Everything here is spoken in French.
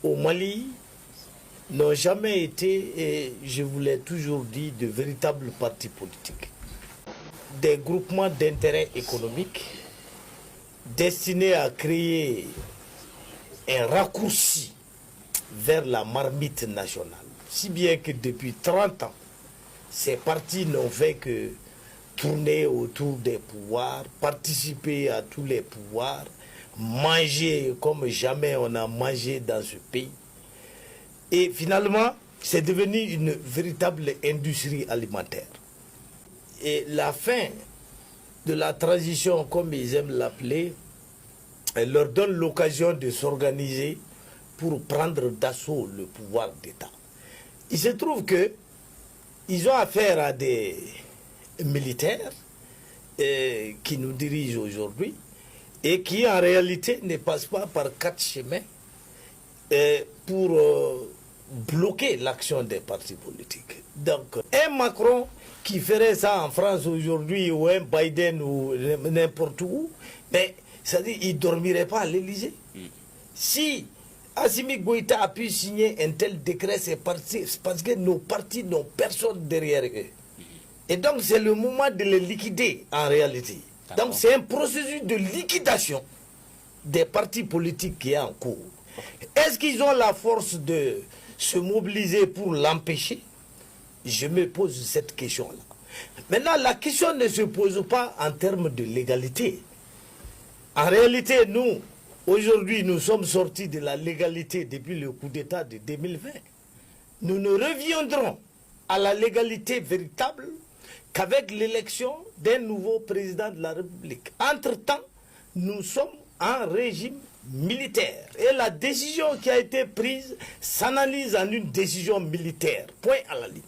au Mali n'ont jamais été, et je vous l'ai toujours dit, de véritables partis politiques. Des groupements d'intérêt économique destinés à créer un raccourci vers la marmite nationale. Si bien que depuis 30 ans, ces partis n'ont fait que tourner autour des pouvoirs, participer à tous les pouvoirs, manger comme jamais on a mangé dans ce pays. Et finalement, c'est devenu une véritable industrie alimentaire. Et la fin de la transition, comme ils aiment l'appeler, elle leur donne l'occasion de s'organiser pour prendre d'assaut le pouvoir d'État. Il se trouve que ils ont affaire à des militaires qui nous dirigent aujourd'hui et qui en réalité ne passent pas par 4 chemins pour bloquer l'action des partis politiques. Donc, un Macron qui ferait ça en France aujourd'hui, ou un Biden ou n'importe où, mais c'est-à-dire qu'il ne dormirait pas à l'Élysée. Si Assimi Goïta a pu signer un tel décret, c'est parce que nos partis n'ont personne derrière eux. Et donc c'est le moment de les liquider en réalité. Donc c'est un processus de liquidation des partis politiques qui est en cours. Est-ce qu'ils ont la force de se mobiliser pour l'empêcher? Je me pose cette question-là. Maintenant, la question ne se pose pas en termes de légalité. En réalité, nous, aujourd'hui, nous sommes sortis de la légalité depuis le coup d'État de 2020. Nous ne reviendrons à la légalité véritable qu'avec l'élection d'un nouveau président de la République. Entre-temps, nous sommes en régime militaire. Et la décision qui a été prise s'analyse en une décision militaire. Point à la ligne.